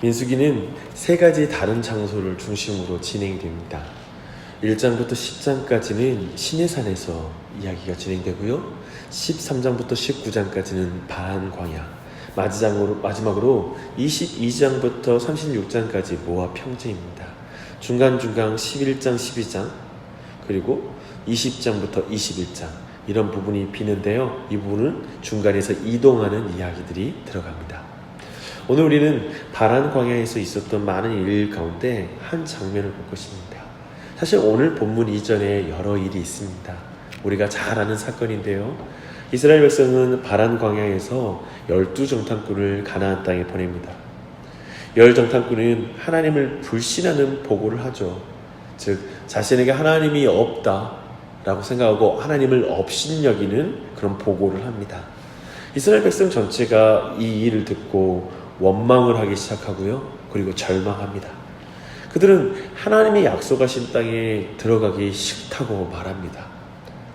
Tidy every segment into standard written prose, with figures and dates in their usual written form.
민수기는 세 가지 다른 장소를 중심으로 진행됩니다. 1장부터 10장까지는 시내산에서 이야기가 진행되고요. 13장부터 19장까지는 바란 광야, 마지막으로 22장부터 36장까지 모압 평지입니다. 중간중간 11장, 12장, 그리고 20장부터 21장 이런 부분이 비는데요. 이 부분은 중간에서 이동하는 이야기들이 들어갑니다. 오늘 우리는 바란 광야에서 있었던 많은 일 가운데 한 장면을 볼 것입니다. 사실 오늘 본문 이전에 여러 일이 있습니다. 우리가 잘 아는 사건인데요. 이스라엘 백성은 바란 광야에서 12정탐꾼을 가나안 땅에 보냅니다. 10정탐꾼은 하나님을 불신하는 보고를 하죠. 즉 자신에게 하나님이 없다라고 생각하고 하나님을 업신여기는 그런 보고를 합니다. 이스라엘 백성 전체가 이 일을 듣고 원망을 하기 시작하고요. 그리고 절망합니다. 그들은 하나님이 약속하신 땅에 들어가기 싫다고 말합니다.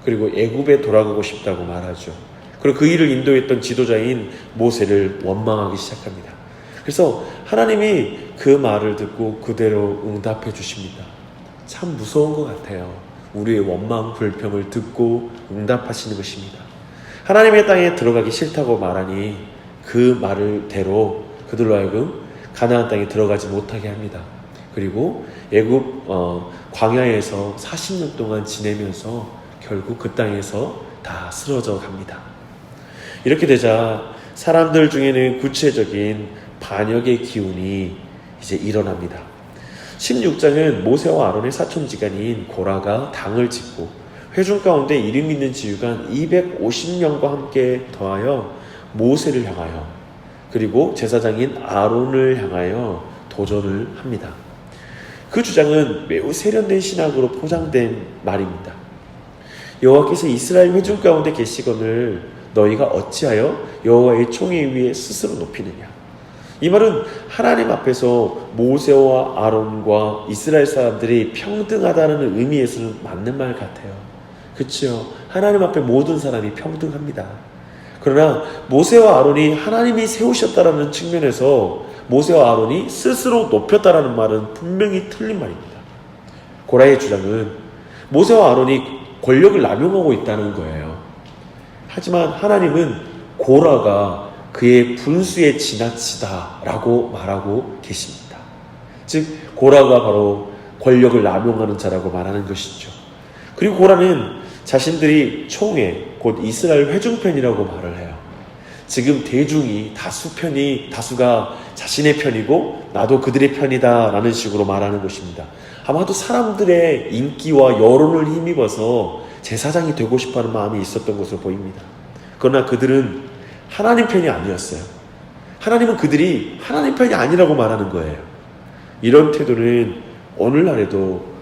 그리고 애굽에 돌아가고 싶다고 말하죠. 그리고 그 일을 인도했던 지도자인 모세를 원망하기 시작합니다. 그래서 하나님이 그 말을 듣고 그대로 응답해 주십니다. 참 무서운 것 같아요. 우리의 원망, 불평을 듣고 응답하시는 것입니다. 하나님의 땅에 들어가기 싫다고 말하니 그 말대로 그들로 하여금 가나안 땅에 들어가지 못하게 합니다. 그리고 애굽 광야에서 40년 동안 지내면서 결국 그 땅에서 다 쓰러져 갑니다. 이렇게 되자 사람들 중에는 구체적인 반역의 기운이 이제 일어납니다. 16장은 모세와 아론의 사촌지간인 고라가 당을 짓고 회중 가운데 이름 있는 지휘관 250명과 함께 더하여 모세를 향하여 그리고 제사장인 아론을 향하여 도전을 합니다. 그 주장은 매우 세련된 신학으로 포장된 말입니다. 여호와께서 이스라엘 회중 가운데 계시거늘 너희가 어찌하여 여호와의 총회 위에 스스로 높이느냐. 이 말은 하나님 앞에서 모세와 아론과 이스라엘 사람들이 평등하다는 의미에서는 맞는 말 같아요. 그렇죠? 하나님 앞에 모든 사람이 평등합니다. 그러나 모세와 아론이 하나님이 세우셨다라는 측면에서 모세와 아론이 스스로 높였다라는 말은 분명히 틀린 말입니다. 고라의 주장은 모세와 아론이 권력을 남용하고 있다는 거예요. 하지만 하나님은 고라가 그의 분수에 지나치다라고 말하고 계십니다. 즉 고라가 바로 권력을 남용하는 자라고 말하는 것이죠. 그리고 고라는 자신들이 총회, 곧 이스라엘 회중편이라고 말을 해요. 지금 대중이 다수가 자신의 편이고 나도 그들의 편이다 라는 식으로 말하는 것입니다. 아마도 사람들의 인기와 여론을 힘입어서 제사장이 되고 싶어하는 마음이 있었던 것으로 보입니다. 그러나 그들은 하나님 편이 아니었어요. 하나님은 그들이 하나님 편이 아니라고 말하는 거예요. 이런 태도는 오늘날에도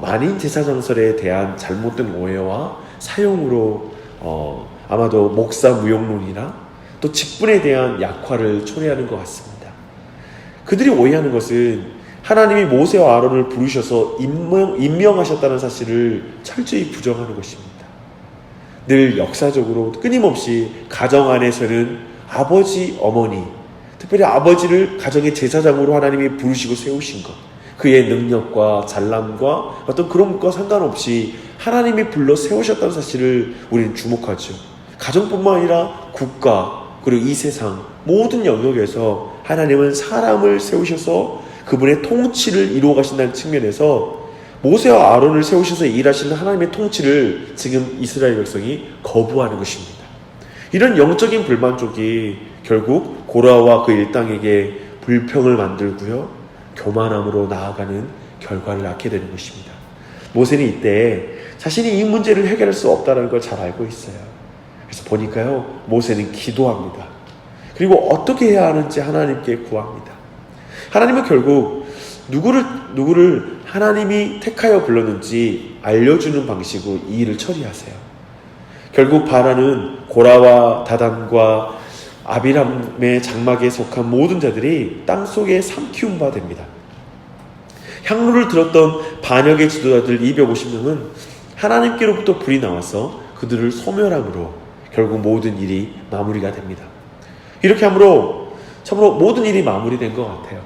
만인 제사장설에 대한 잘못된 오해와 사용으로 아마도 목사 무용론이나 또 직분에 대한 약화를 초래하는 것 같습니다. 그들이 오해하는 것은 하나님이 모세와 아론을 부르셔서 임명하셨다는 사실을 철저히 부정하는 것입니다. 늘 역사적으로 끊임없이 가정 안에서는 아버지, 어머니, 특별히 아버지를 가정의 제사장으로 하나님이 부르시고 세우신 것, 그의 능력과 잘남과 어떤 그런 것과 상관없이 하나님이 불러 세우셨다는 사실을 우리는 주목하죠. 가정뿐만 아니라 국가 그리고 이 세상 모든 영역에서 하나님은 사람을 세우셔서 그분의 통치를 이루어 가신다는 측면에서 모세와 아론을 세우셔서 일하시는 하나님의 통치를 지금 이스라엘 백성이 거부하는 것입니다. 이런 영적인 불만족이 결국 고라와 그 일당에게 불평을 만들고요. 교만함으로 나아가는 결과를 낳게 되는 것입니다. 모세는 이때 자신이 이 문제를 해결할 수 없다는 걸 잘 알고 있어요. 그래서 보니까요. 모세는 기도합니다. 그리고 어떻게 해야 하는지 하나님께 구합니다. 하나님은 결국 누구를 하나님이 택하여 불렀는지 알려주는 방식으로 이 일을 처리하세요. 결국 바란은 고라와 다단과 아비람의 장막에 속한 모든 자들이 땅속에 삼키운 바 됩니다. 향로를 들었던 반역의 지도자들 250명은 하나님께로부터 불이 나와서 그들을 소멸함으로 결국 모든 일이 마무리가 됩니다. 이렇게 함으로 참으로 모든 일이 마무리된 것 같아요.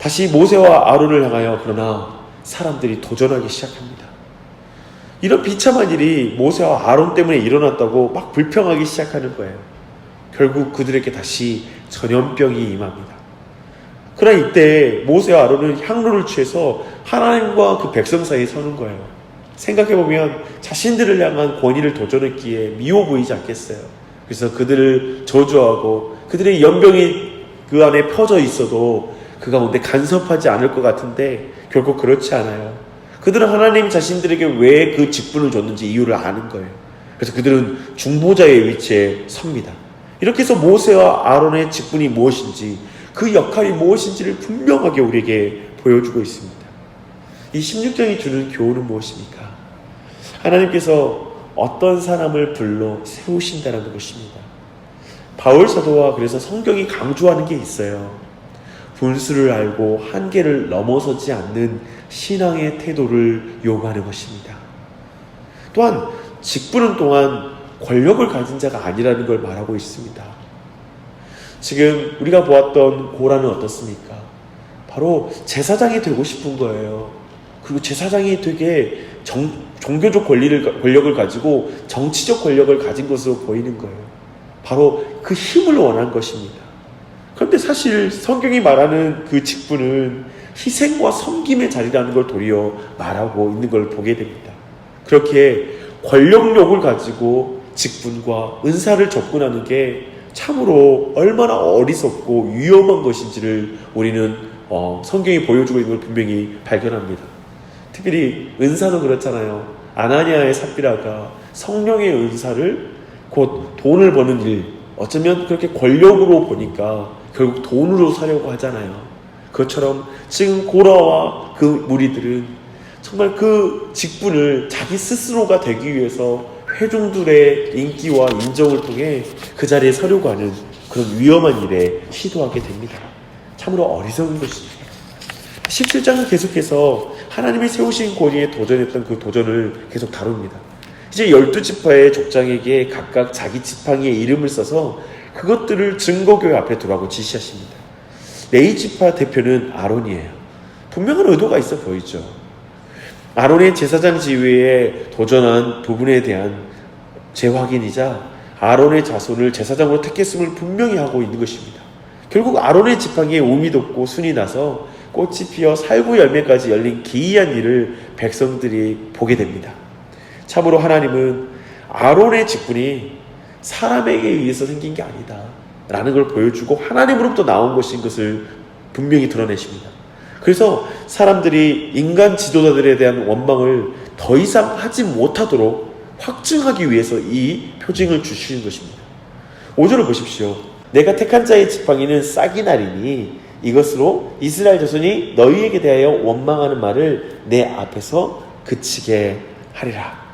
다시 모세와 아론을 향하여 그러나 사람들이 도전하기 시작합니다. 이런 비참한 일이 모세와 아론 때문에 일어났다고 막 불평하기 시작하는 거예요. 결국 그들에게 다시 전염병이 임합니다. 그러나 이때 모세와 아론은 향로를 취해서 하나님과 그 백성 사이에 서는 거예요. 생각해보면 자신들을 향한 권위를 도전했기에 미워 보이지 않겠어요. 그래서 그들을 저주하고 그들의 연병이 그 안에 퍼져 있어도 그 가운데 간섭하지 않을 것 같은데 결국 그렇지 않아요. 그들은 하나님 자신들에게 왜 그 직분을 줬는지 이유를 아는 거예요. 그래서 그들은 중보자의 위치에 섭니다. 이렇게 해서 모세와 아론의 직분이 무엇인지, 그 역할이 무엇인지를 분명하게 우리에게 보여주고 있습니다. 이 16장이 주는 교훈은 무엇입니까? 하나님께서 어떤 사람을 불러 세우신다는 것입니다. 바울 사도와 그래서 성경이 강조하는 게 있어요. 분수를 알고 한계를 넘어서지 않는 신앙의 태도를 요구하는 것입니다. 또한 직분은 또한 권력을 가진 자가 아니라는 걸 말하고 있습니다. 지금 우리가 보았던 고라는 어떻습니까? 바로 제사장이 되고 싶은 거예요. 그리고 제사장이 되게 종교적 권력을 가지고 정치적 권력을 가진 것으로 보이는 거예요. 바로 그 힘을 원한 것입니다. 그런데 사실 성경이 말하는 그 직분은 희생과 섬김의 자리라는 걸 도리어 말하고 있는 걸 보게 됩니다. 그렇게 권력욕을 가지고 직분과 은사를 접근하는 게 참으로 얼마나 어리석고 위험한 것인지를 우리는 성경이 보여주고 있는 걸 분명히 발견합니다. 특별히 은사도 그렇잖아요. 아나니아의 삽비라가 성령의 은사를 곧 돈을 버는 일, 어쩌면 그렇게 권력으로 보니까 결국 돈으로 사려고 하잖아요. 그것처럼 지금 고라와 그 무리들은 정말 그 직분을 자기 스스로가 되기 위해서 회중들의 인기와 인정을 통해 그 자리에 서려고 하는 그런 위험한 일에 시도하게 됩니다. 참으로 어리석은 것입니다. 17장은 계속해서 하나님이 세우신 권위에 도전했던 그 도전을 계속 다룹니다. 이제 12지파의 족장에게 각각 자기 지팡이의 이름을 써서 그것들을 증거교회 앞에 두라고 지시하십니다. 레위 지파 대표는 아론이에요. 분명한 의도가 있어 보이죠. 아론의 제사장 지위에 도전한 부분에 대한 재확인이자 아론의 자손을 제사장으로 택했음을 분명히 하고 있는 것입니다. 결국 아론의 지팡이에 움이 돋고 순이 나서 꽃이 피어 살구 열매까지 열린 기이한 일을 백성들이 보게 됩니다. 참으로 하나님은 아론의 직분이 사람에게 의해서 생긴 게 아니다 라는 걸 보여주고 하나님으로부터 나온 것인 것을 분명히 드러내십니다. 그래서 사람들이 인간 지도자들에 대한 원망을 더 이상 하지 못하도록 확증하기 위해서 이 표징을 주시는 것입니다. 5절을 보십시오. 내가 택한 자의 지팡이는 싹이 나리니 이것으로 이스라엘 자손이 너희에게 대하여 원망하는 말을 내 앞에서 그치게 하리라.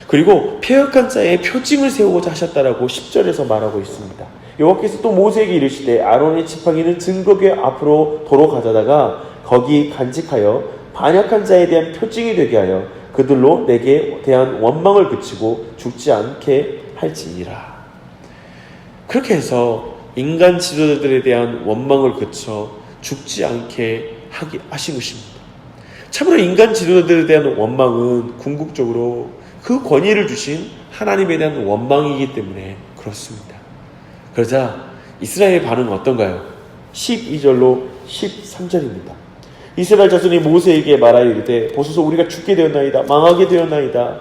그리고 패역한 자의 표징을 세우고자 하셨다라고 10절에서 말하고 있습니다. 여호와께서 또 모세에게 이르시되 아론의 지팡이는 증거궤 앞으로 도로 가져다가 거기 간직하여 반역한 자에 대한 표징이 되게 하여 그들로 내게 대한 원망을 그치고 죽지 않게 할지니라. 그렇게 해서 인간 지도자들에 대한 원망을 그쳐 죽지 않게 하신 것입니다. 참으로 인간 지도자들에 대한 원망은 궁극적으로 그 권위를 주신 하나님에 대한 원망이기 때문에 그렇습니다. 그러자 이스라엘의 반응은 어떤가요? 12절로 13절입니다. 이스라엘 자손이 모세에게 말하여 이르되 보소서 우리가 죽게 되었나이다. 망하게 되었나이다.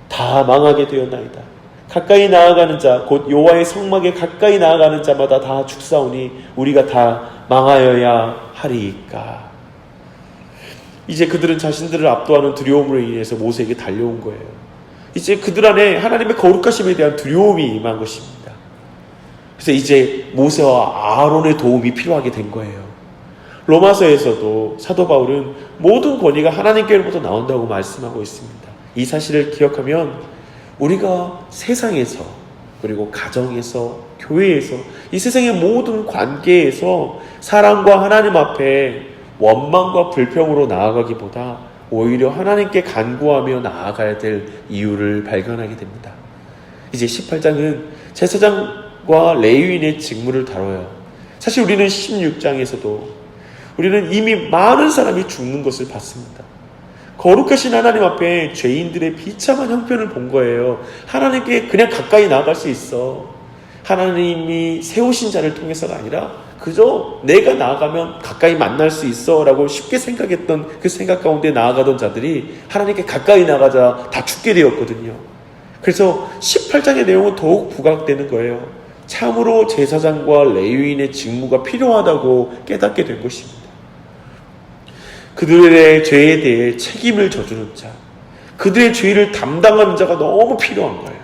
다 망하게 되었나이다. 가까이 나아가는 자 곧 여호와의 성막에 가까이 나아가는 자마다 다 죽사오니 우리가 다 망하여야 하리이까. 이제 그들은 자신들을 압도하는 두려움으로 인해서 모세에게 달려온 거예요. 이제 그들 안에 하나님의 거룩하심에 대한 두려움이 임한 것입니다. 그래서 이제 모세와 아론의 도움이 필요하게 된 거예요. 로마서에서도 사도 바울은 모든 권위가 하나님께로부터 나온다고 말씀하고 있습니다. 이 사실을 기억하면 우리가 세상에서 그리고 가정에서 교회에서 이 세상의 모든 관계에서 사랑과 하나님 앞에 원망과 불평으로 나아가기보다 오히려 하나님께 간구하며 나아가야 될 이유를 발견하게 됩니다. 이제 18장은 제사장과 레위인의 직무를 다뤄요. 사실 우리는 16장에서도 우리는 이미 많은 사람이 죽는 것을 봤습니다. 거룩하신 하나님 앞에 죄인들의 비참한 형편을 본 거예요. 하나님께 그냥 가까이 나아갈 수 있어. 하나님이 세우신 자를 통해서가 아니라 그저 내가 나아가면 가까이 만날 수 있어 라고 쉽게 생각했던 그 생각 가운데 나아가던 자들이 하나님께 가까이 나가자 다 죽게 되었거든요. 그래서 18장의 내용은 더욱 부각되는 거예요. 참으로 제사장과 레위인의 직무가 필요하다고 깨닫게 된 것입니다. 그들의 죄에 대해 책임을 져주는 자, 그들의 죄를 담당하는 자가 너무 필요한 거예요.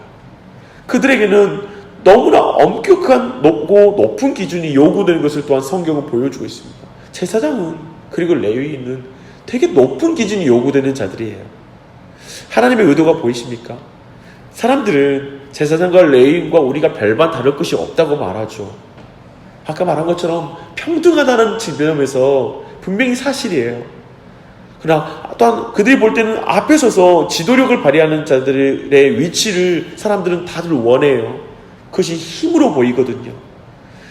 그들에게는 너무나 엄격한 높은 기준이 요구되는 것을 또한 성경은 보여주고 있습니다. 제사장은 그리고 레위인은 되게 높은 기준이 요구되는 자들이에요. 하나님의 의도가 보이십니까? 사람들은 제사장과 레위인과 우리가 별반 다를 것이 없다고 말하죠. 아까 말한 것처럼 평등하다는 지점에서 분명히 사실이에요. 그러나 또한 그들이 볼 때는 앞에 서서 지도력을 발휘하는 자들의 위치를 사람들은 다들 원해요. 그것이 힘으로 보이거든요.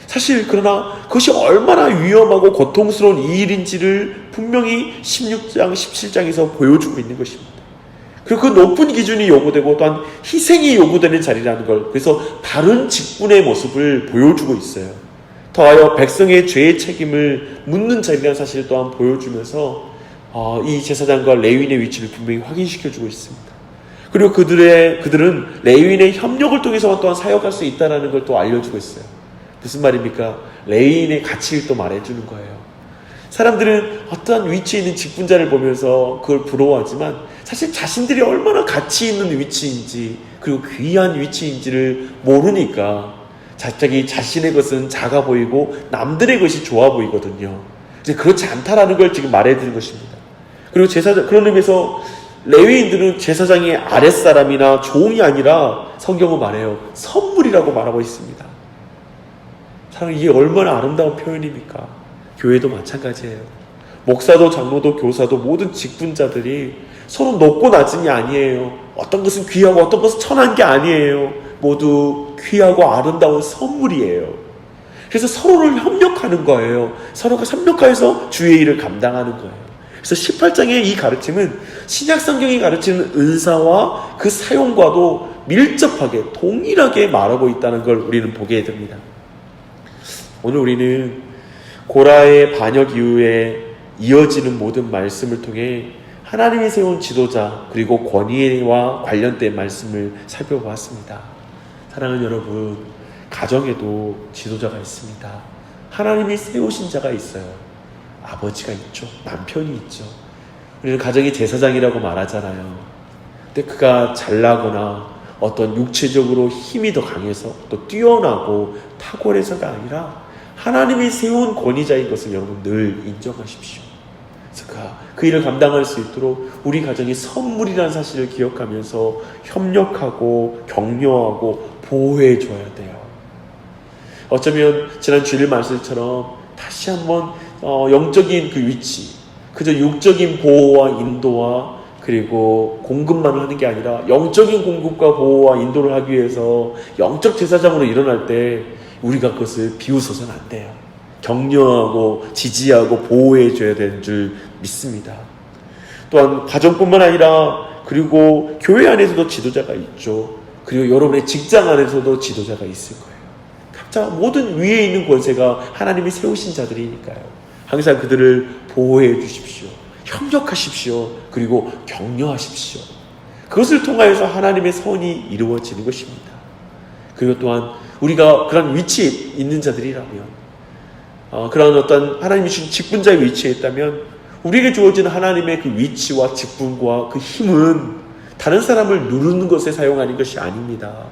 사실 그러나 그것이 얼마나 위험하고 고통스러운 이 일인지를 분명히 16장, 17장에서 보여주고 있는 것입니다. 그리고 그 높은 기준이 요구되고 또한 희생이 요구되는 자리라는 걸, 그래서 다른 직분의 모습을 보여주고 있어요. 더하여 백성의 죄의 책임을 묻는 자리라는 사실을 또한 보여주면서 이 제사장과 레위인의 위치를 분명히 확인시켜주고 있습니다. 그리고 그들은 레위인의 협력을 통해서 또한 사역할 수 있다는 걸 또 알려주고 있어요. 무슨 말입니까? 레위인의 가치를 또 말해주는 거예요. 사람들은 어떠한 위치에 있는 직분자를 보면서 그걸 부러워하지만 사실 자신들이 얼마나 가치 있는 위치인지 그리고 귀한 위치인지를 모르니까 갑자기 자신의 것은 작아 보이고 남들의 것이 좋아 보이거든요. 이제 그렇지 않다라는 걸 지금 말해주는 것입니다. 그리고 그런 의미에서 레위인들은 제사장의 아랫사람이나 종이 아니라 성경은 말해요. 선물이라고 말하고 있습니다. 사실 이게 얼마나 아름다운 표현입니까? 교회도 마찬가지예요. 목사도 장로도 교사도 모든 직분자들이 서로 높고 낮은이 아니에요. 어떤 것은 귀하고 어떤 것은 천한 게 아니에요. 모두 귀하고 아름다운 선물이에요. 그래서 서로를 협력하는 거예요. 서로가 협력하여서 주의 일을 감당하는 거예요. 그래서 18장의 이 가르침은 신약 성경이 가르치는 은사와 그 사용과도 밀접하게 동일하게 말하고 있다는 걸 우리는 보게 됩니다. 오늘 우리는 고라의 반역 이후에 이어지는 모든 말씀을 통해 하나님이 세운 지도자 그리고 권위와 관련된 말씀을 살펴보았습니다. 사랑하는 여러분, 가정에도 지도자가 있습니다. 하나님이 세우신 자가 있어요. 아버지가 있죠. 남편이 있죠. 우리는 가정의 제사장이라고 말하잖아요. 근데 그가 잘나거나 어떤 육체적으로 힘이 더 강해서 또 뛰어나고 탁월해서가 아니라 하나님이 세운 권위자인 것을 여러분 늘 인정하십시오. 그래서 그 일을 감당할 수 있도록 우리 가정이 선물이라는 사실을 기억하면서 협력하고 격려하고 보호해 줘야 돼요. 어쩌면 지난 주일 말씀처럼 다시 한번 영적인 그 위치, 그저 육적인 보호와 인도와 그리고 공급만 하는 게 아니라 영적인 공급과 보호와 인도를 하기 위해서 영적 제사장으로 일어날 때 우리가 그것을 비웃어서는 안 돼요. 격려하고 지지하고 보호해 줘야 되는 줄 믿습니다. 또한 가정뿐만 아니라 그리고 교회 안에서도 지도자가 있죠. 그리고 여러분의 직장 안에서도 지도자가 있을 거예요. 각자 모든 위에 있는 권세가 하나님이 세우신 자들이니까요. 항상 그들을 보호해 주십시오. 협력하십시오. 그리고 격려하십시오. 그것을 통하여서 하나님의 선이 이루어지는 것입니다. 그리고 또한 우리가 그런 위치에 있는 자들이라면 그런 어떤 하나님이 주신 직분자의 위치에 있다면 우리에게 주어지는 하나님의 그 위치와 직분과 그 힘은 다른 사람을 누르는 것에 사용하는 것이 아닙니다.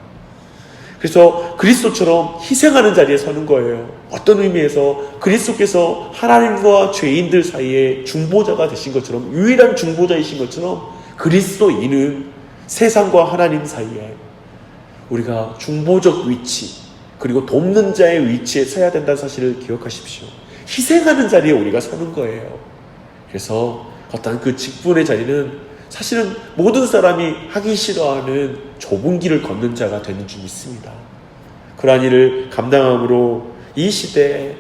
그래서 그리스도처럼 희생하는 자리에 서는 거예요. 어떤 의미에서 그리스도께서 하나님과 죄인들 사이에 중보자가 되신 것처럼, 유일한 중보자이신 것처럼 그리스도인은 세상과 하나님 사이에 우리가 중보적 위치 그리고 돕는 자의 위치에 서야 된다는 사실을 기억하십시오. 희생하는 자리에 우리가 서는 거예요. 그래서 어떤 그 직분의 자리는 사실은 모든 사람이 하기 싫어하는 좁은 길을 걷는 자가 되는 줄 믿습니다. 그러한 일을 감당함으로 이 시대에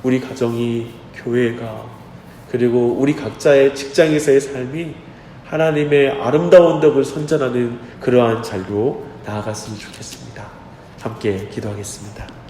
우리 가정이, 교회가 그리고 우리 각자의 직장에서의 삶이 하나님의 아름다운 덕을 선전하는 그러한 자리로 나아갔으면 좋겠습니다. 함께 기도하겠습니다.